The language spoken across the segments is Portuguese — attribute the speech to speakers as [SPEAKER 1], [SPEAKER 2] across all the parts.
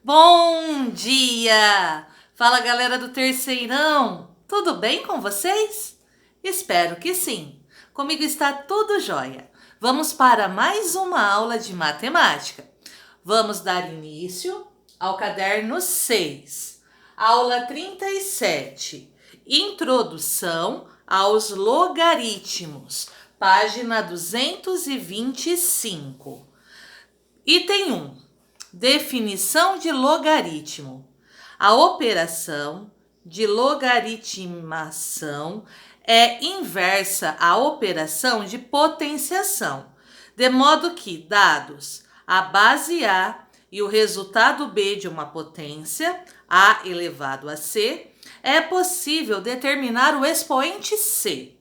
[SPEAKER 1] Bom dia! Fala, galera do Terceirão! Tudo bem com vocês? Espero que sim. Comigo está tudo jóia. Vamos para mais uma aula de matemática. Vamos dar início ao caderno 6, aula 37, Introdução aos logaritmos, página 225. Item 1. Definição de logaritmo. A operação de logaritmação é inversa à operação de potenciação, de modo que, dados a base A e o resultado B de uma potência, A elevado a C, é possível determinar o expoente C.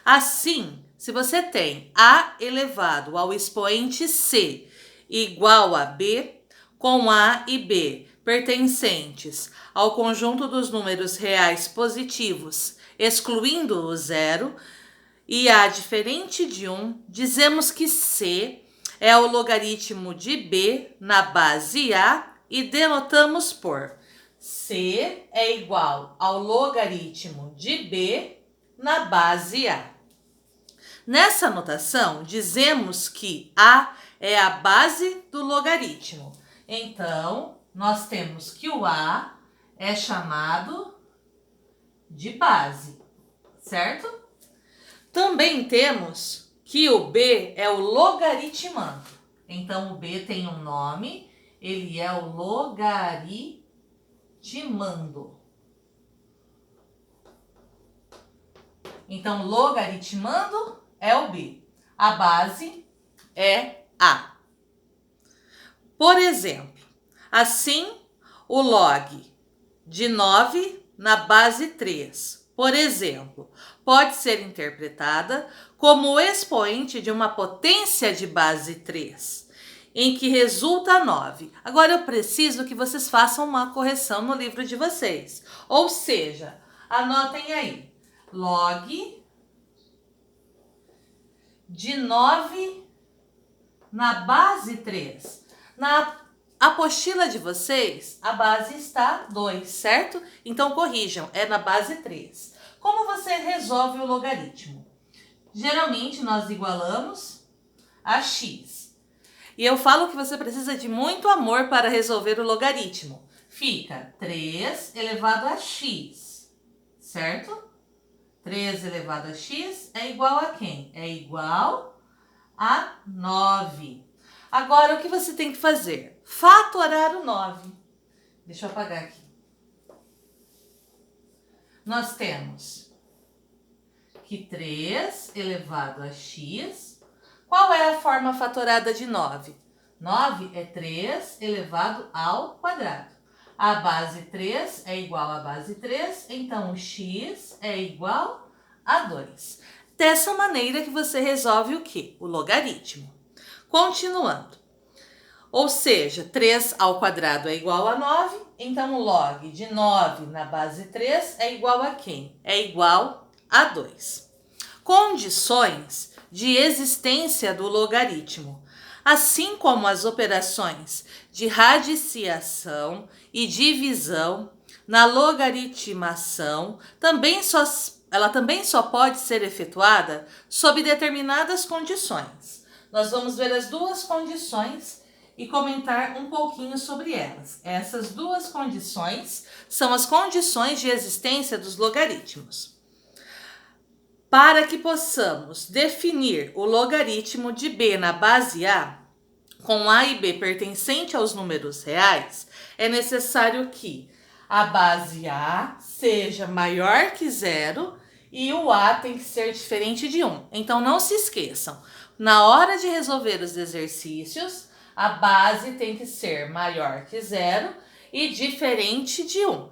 [SPEAKER 1] Assim, se você tem A elevado ao expoente C igual a B, com A e B pertencentes ao conjunto dos números reais positivos, excluindo o zero, e A diferente de 1, dizemos que C é o logaritmo de B na base A e denotamos por C é igual ao logaritmo de B na base A. Nessa notação, dizemos que A é a base do logaritmo. Então, nós temos que o A é chamado de base, certo? Também temos que o B é o logaritmando. Então, o B tem um nome, ele é o logaritmando. Então, logaritmando é o B. A base é A. Por exemplo, assim, o log de 9 na base 3, por exemplo, pode ser interpretada como o expoente de uma potência de base 3, em que resulta 9. Agora eu preciso que vocês façam uma correção no livro de vocês. Ou seja, anotem aí, log de 9 na base 3. Na apostila de vocês, a base está 2, certo? Então corrijam, é na base 3. Como você resolve o logaritmo? Geralmente nós igualamos a x. E eu falo que você precisa de muito amor para resolver o logaritmo. Fica 3 elevado a x, certo? 3 elevado a x é igual a quem? É igual a 9. Agora, o que você tem que fazer? Fatorar o 9. Deixa eu apagar aqui. Nós temos que 3 elevado a x. Qual é a forma fatorada de 9? 9 é 3 elevado ao quadrado. A base 3 é igual a base 3, então o x é igual a 2. Dessa maneira que você resolve o quê? O logaritmo. Continuando. Ou seja, 3 ao quadrado é igual a 9, então o log de 9 na base 3 é igual a quem? É igual a 2. Condições de existência do logaritmo. Assim como as operações de radiciação e divisão, na logaritmação ela também só pode ser efetuada sob determinadas condições. Nós vamos ver as duas condições e comentar um pouquinho sobre elas. Essas duas condições são as condições de existência dos logaritmos. Para que possamos definir o logaritmo de B na base A, com A e B pertencente aos números reais, é necessário que a base A seja maior que zero e o A tem que ser diferente de 1. Então, não se esqueçam, na hora de resolver os exercícios, a base tem que ser maior que zero e diferente de 1.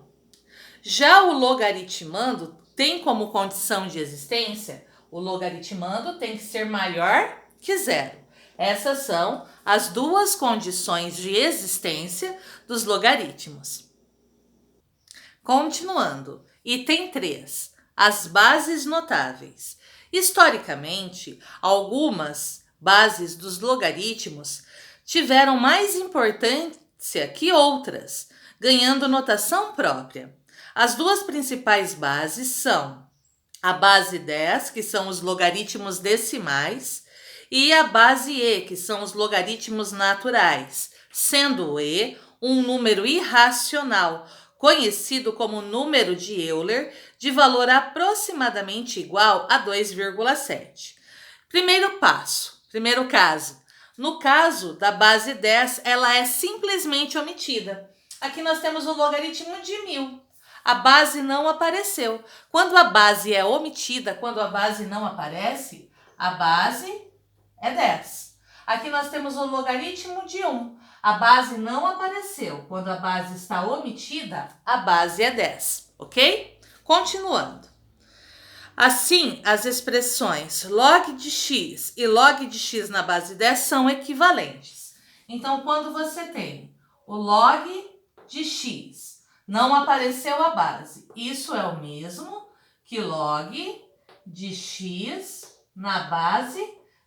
[SPEAKER 1] Já o logaritmando tem como condição de existência, o logaritmando tem que ser maior que zero. Essas são as duas condições de existência dos logaritmos. Continuando, item 3, as bases notáveis. Historicamente, algumas bases dos logaritmos tiveram mais importância aqui outras, ganhando notação própria. As duas principais bases são a base 10, que são os logaritmos decimais, e a base e, que são os logaritmos naturais, sendo o e um número irracional, conhecido como número de Euler, de valor aproximadamente igual a 2,7. Primeiro caso. No caso da base 10, ela é simplesmente omitida. Aqui nós temos o logaritmo de 1000. A base não apareceu. Quando a base é omitida, quando a base não aparece, a base é 10. Aqui nós temos o logaritmo de 1. A base não apareceu. Quando a base está omitida, a base é 10, ok? Continuando. Assim, as expressões log de x e log de x na base 10 são equivalentes. Então, quando você tem o log de x, não apareceu a base. Isso é o mesmo que log de x na base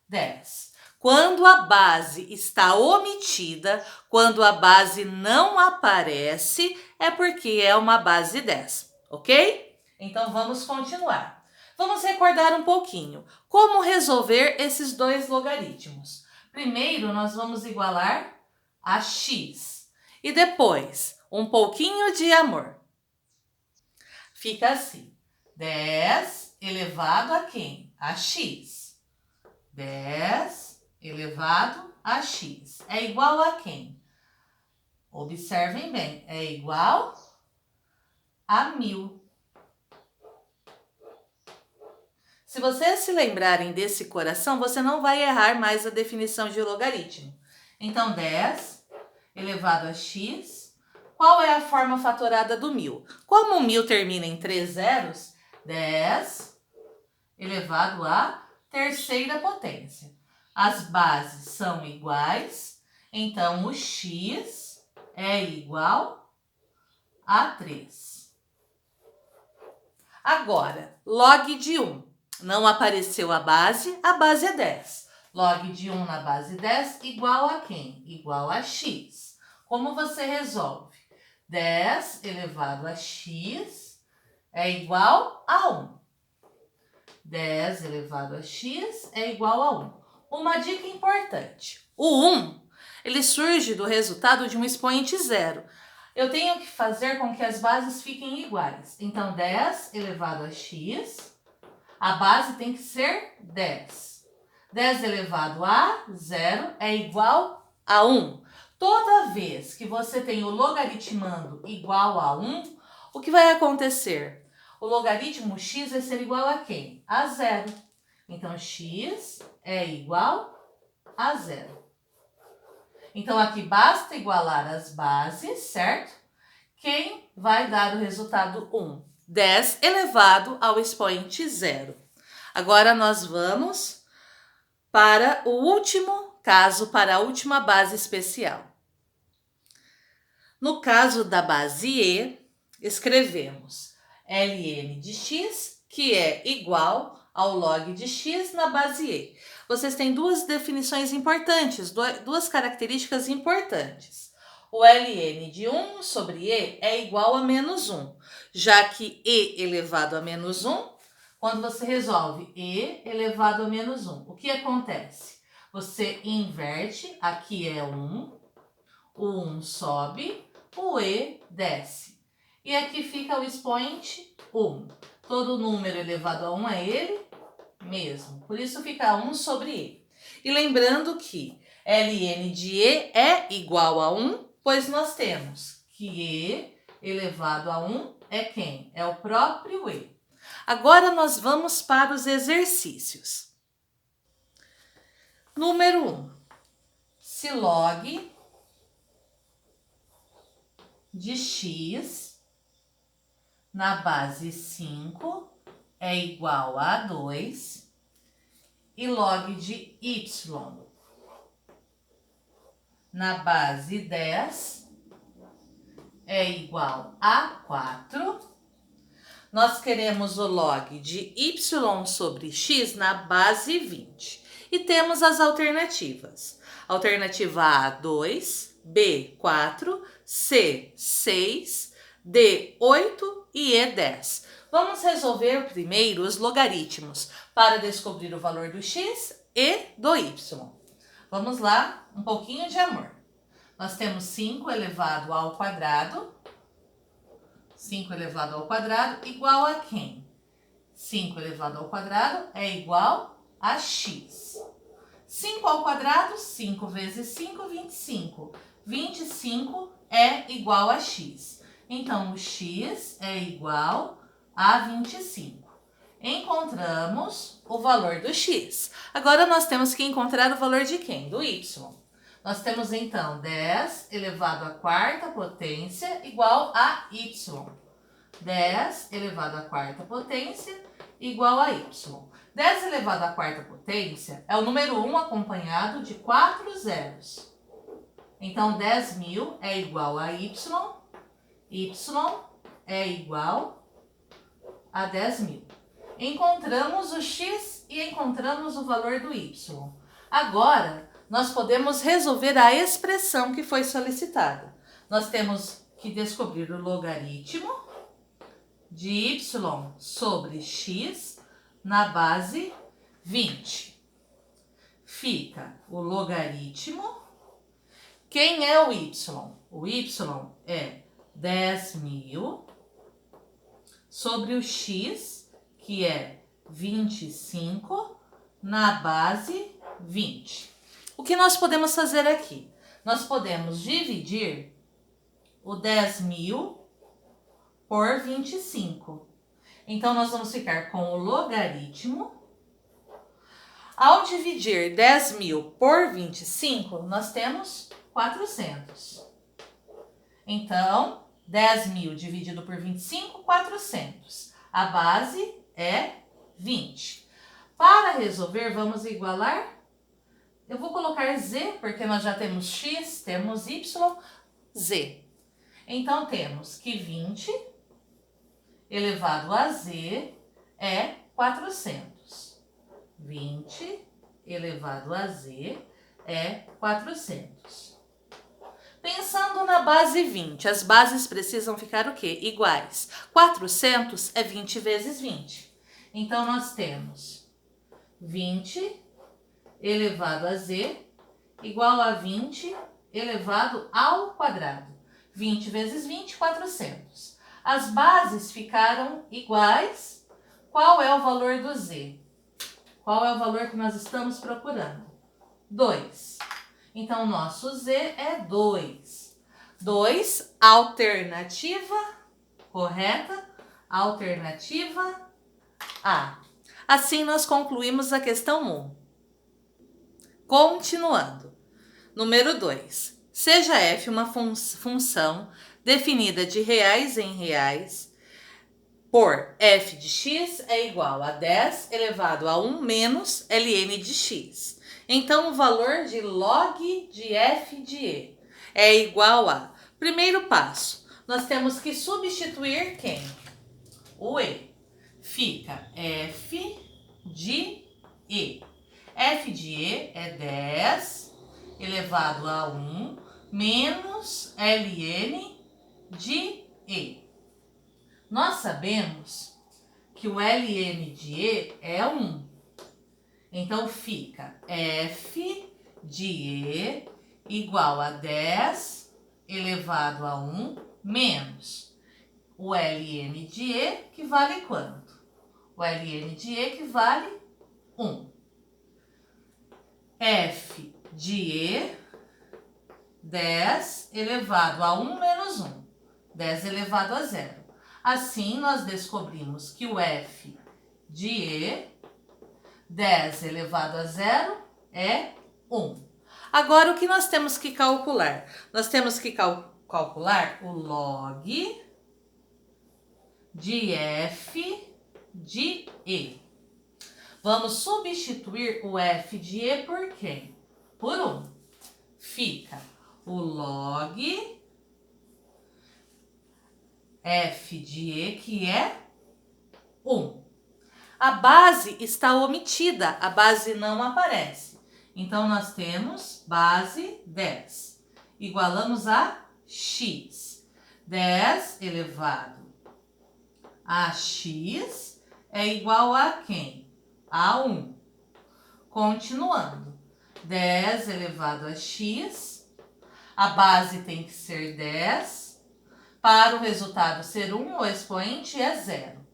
[SPEAKER 1] 10. Quando a base está omitida, quando a base não aparece, é porque é uma base 10, ok? Então, vamos continuar. Vamos recordar um pouquinho como resolver esses dois logaritmos. Primeiro, nós vamos igualar a x e depois um pouquinho de amor. Fica assim, 10 elevado a quem? A x. 10 elevado a x é igual a quem? Observem bem, é igual a 1000. Se vocês se lembrarem desse coração, você não vai errar mais a definição de logaritmo. Então, 10 elevado a x, qual é a forma fatorada do 1000? Como o 1000 termina em 3 zeros, 10 elevado à terceira potência. As bases são iguais, então o x é igual a 3. Agora, log de 1. Não apareceu a base é 10. Log de 1 na base 10 igual a quem? Igual a x. Como você resolve? 10 elevado a x é igual a 1. 10 elevado a x é igual a 1. Uma dica importante. O 1, ele surge do resultado de um expoente zero. Eu tenho que fazer com que as bases fiquem iguais. Então, 10 elevado a x, a base tem que ser 10. 10 elevado a 0 é igual a 1. Toda vez que você tem o logaritmando igual a 1, o que vai acontecer? O logaritmo x vai ser igual a quem? A 0. Então, x é igual a 0. Então, aqui basta igualar as bases, certo? Quem vai dar o resultado 1? 10 elevado ao expoente 0. Agora, nós vamos para o último caso, para a última base especial. No caso da base e, escrevemos ln de x, que é igual ao log de x na base e. Vocês têm duas definições importantes, duas características importantes. O ln de 1 sobre e é igual a menos 1, já que e elevado a menos 1, quando você resolve e elevado a menos 1, o que acontece? Você inverte, aqui é 1, o 1 sobe, o e desce. E aqui fica o expoente 1. Todo número elevado a 1 é ele mesmo. Por isso fica 1 sobre e. E lembrando que ln de e é igual a 1, pois nós temos que e elevado a 1 é quem? É o próprio e. Agora nós vamos para os exercícios. Número 1. Se log de x na base 5 é igual a 2 e log de y na base 10 é igual a 4, nós queremos o log de y sobre x na base 20. E temos as alternativas. Alternativa A, 2. B, 4, C, 6, D, 8 e E, 10. Vamos resolver primeiro os logaritmos para descobrir o valor do x e do y. Vamos lá, um pouquinho de amor. Nós temos 5 elevado ao quadrado. 5 elevado ao quadrado igual a quem? 5 elevado ao quadrado é igual a x. 5 ao quadrado, 5 vezes 5, 25. 25 é igual a x. Então, o x é igual a 25. Encontramos o valor do x. Agora, nós temos que encontrar o valor de quem? Do y. Nós temos, então, 10 elevado à quarta potência igual a y. 10 elevado à quarta potência igual a y. 10 elevado à quarta potência é o número 1 acompanhado de 4 zeros. Então, 10.000 é igual a y é igual a 10.000. Encontramos o x e encontramos o valor do y. Agora, nós podemos resolver a expressão que foi solicitada. Nós temos que descobrir o logaritmo de y sobre x na base 20. Fica o logaritmo. Quem é o y? O y é 10.000 sobre o x, que é 25, na base 20. O que nós podemos fazer aqui? Nós podemos dividir o 10.000 por 25. Então, nós vamos ficar com o logaritmo. Ao dividir 10.000 por 25, nós temos 400. Então, 10.000 dividido por 25, 400. A base é 20. Para resolver, vamos igualar. Eu vou colocar z, porque nós já temos x, temos y, z. Então, temos que 20 elevado a z é 400. 20 elevado a z é 400. Pensando na base 20, as bases precisam ficar o quê? Iguais. 400 é 20 vezes 20. Então, nós temos 20 elevado a z igual a 20 elevado ao quadrado. 20 vezes 20, 400. As bases ficaram iguais. Qual é o valor do z? Qual é o valor que nós estamos procurando? 2. Então, o nosso z é 2. 2, alternativa correta, alternativa A. Assim, nós concluímos a questão 1. Continuando. Número 2. Seja f uma função definida de reais em reais por f de x é igual a 10 elevado a 1 menos ln de x. Então, o valor de log de f de e é igual a... Primeiro passo, nós temos que substituir quem? O e. Fica f de e. F de e é 10 elevado a 1 menos ln de e. Nós sabemos que o ln de e é 1. Então, fica f de e igual a 10 elevado a 1 menos o ln de e, que vale quanto? O ln de e que vale 1. F de e, 10 elevado a 1 menos 1. 10 elevado a 0. Assim, nós descobrimos que o f de e, 10 elevado a 0, é 1. Agora, o que nós temos que calcular? Nós temos que calcular o log de f de e. Vamos substituir o f de e por quem? Por 1. Fica o log f de e, que é 1. A base está omitida, a base não aparece. Então, nós temos base 10. igualamos a x. 10 elevado a x é igual a quem? A 1. Continuando. 10 elevado a x, a base tem que ser 10. Para o resultado ser 1, o expoente é 0.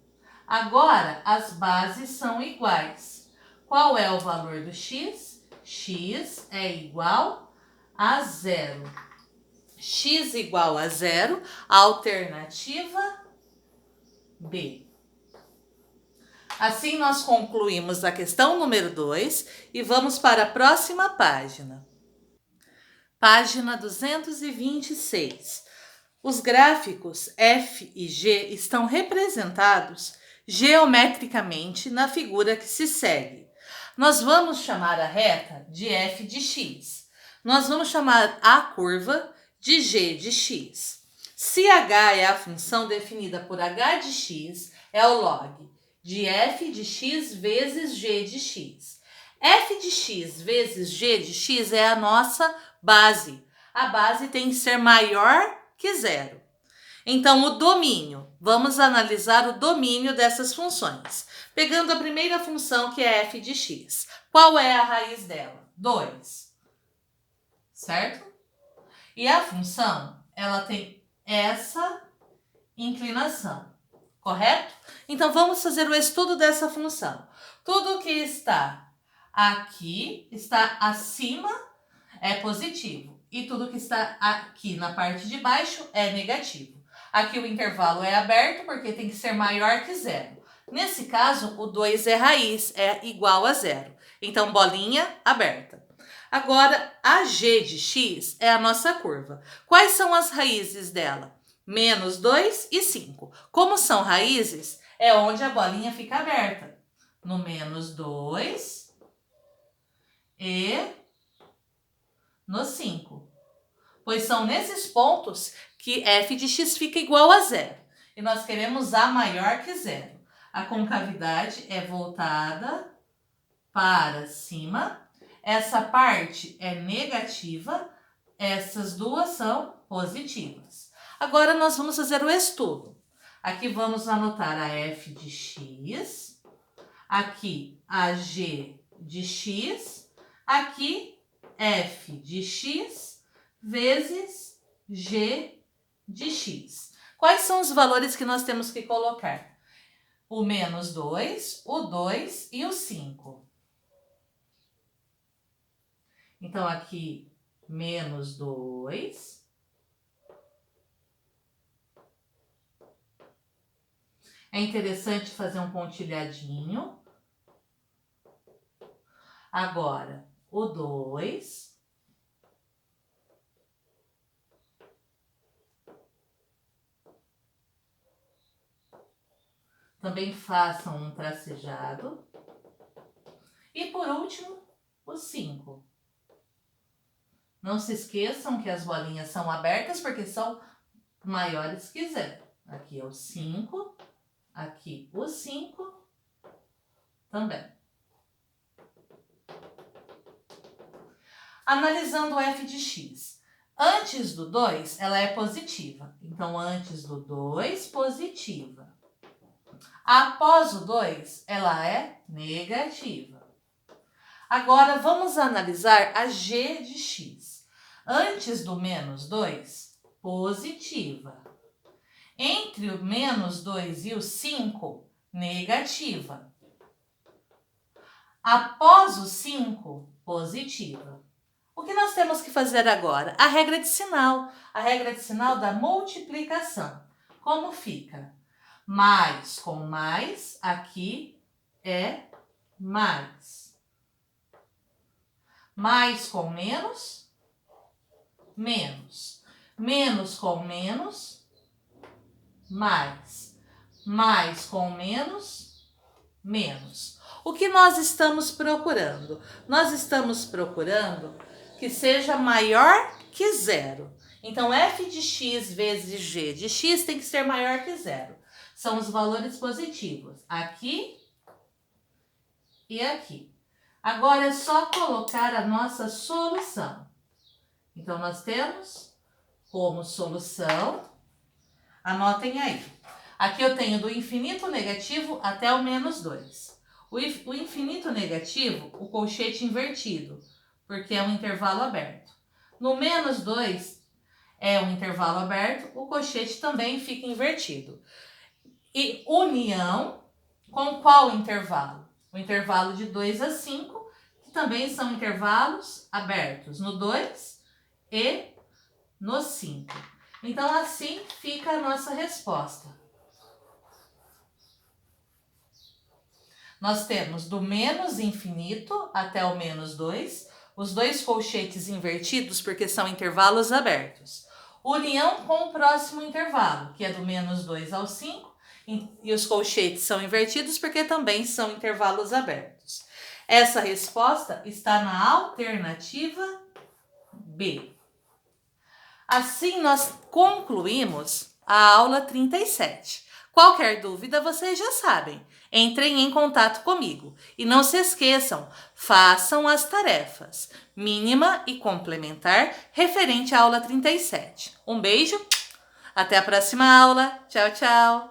[SPEAKER 1] Agora, as bases são iguais. Qual é o valor do x? X é igual a 0. X igual a 0, alternativa B. Assim, nós concluímos a questão número 2 e vamos para a próxima página. Página 226. Os gráficos f e g estão representados geometricamente na figura que se segue. Nós vamos chamar a reta de f de x. Nós vamos chamar a curva de g de x. Se h é a função definida por h de x, é o log de f de x vezes g de x. F de x vezes g de x é a nossa base. A base tem que ser maior que 0. Então, o domínio. Vamos analisar o domínio dessas funções. Pegando a primeira função, que é f de x. Qual é a raiz dela? 2. Certo? E a função, ela tem essa inclinação. Correto? Então, vamos fazer o estudo dessa função. Tudo que está aqui, está acima, é positivo. E tudo que está aqui na parte de baixo é negativo. Aqui o intervalo é aberto porque tem que ser maior que 0. Nesse caso, o 2 é raiz, é igual a 0. Então, bolinha aberta. Agora, a g de x é a nossa curva. Quais são as raízes dela? Menos 2 e 5. Como são raízes, é onde a bolinha fica aberta. No menos 2 e no 5. Pois são nesses pontos que f de x fica igual a 0. E nós queremos a maior que 0. A concavidade é voltada para cima. Essa parte é negativa. Essas duas são positivas. Agora nós vamos fazer o estudo. Aqui vamos anotar a f de x. Aqui a g de x. Aqui f de x vezes g de x. Quais são os valores que nós temos que colocar? O menos 2, o 2 e o 5. Então, aqui, menos 2. É interessante fazer um pontilhadinho. Agora, o 2. Também façam um tracejado. E por último, o 5. Não se esqueçam que as bolinhas são abertas porque são maiores que 0. Aqui é o 5, aqui o 5 também. Analisando o f de x. Antes do 2, ela é positiva. Então, antes do 2, positiva. Após o 2, ela é negativa. Agora, vamos analisar a g de x. Antes do menos 2, positiva. Entre o menos 2 e o 5, negativa. Após o 5, positiva. O que nós temos que fazer agora? A regra de sinal. A regra de sinal da multiplicação. Como fica? Mais com mais, aqui é mais. Mais com menos, menos. Menos com menos, mais. Mais com menos, menos. O que nós estamos procurando? Nós estamos procurando que seja maior que 0. Então, f de x vezes g de x tem que ser maior que 0. São os valores positivos. Aqui e aqui. Agora é só colocar a nossa solução. Então, nós temos como solução, anotem aí. Aqui eu tenho do infinito negativo até o menos 2. O infinito negativo, o colchete invertido, porque é um intervalo aberto. No menos 2 é um intervalo aberto, o colchete também fica invertido. E união com qual intervalo? O intervalo de 2 a 5, que também são intervalos abertos, no 2 e no 5. Então, assim fica a nossa resposta. Nós temos do menos infinito até o menos 2, os dois colchetes invertidos porque são intervalos abertos. União com o próximo intervalo, que é do menos 2 ao 5, e os colchetes são invertidos porque também são intervalos abertos. Essa resposta está na alternativa B. Assim, nós concluímos a aula 37. Qualquer dúvida, vocês já sabem. Entrem em contato comigo. E não se esqueçam, façam as tarefas mínima e complementar referente à aula 37. Um beijo, até a próxima aula. Tchau, tchau!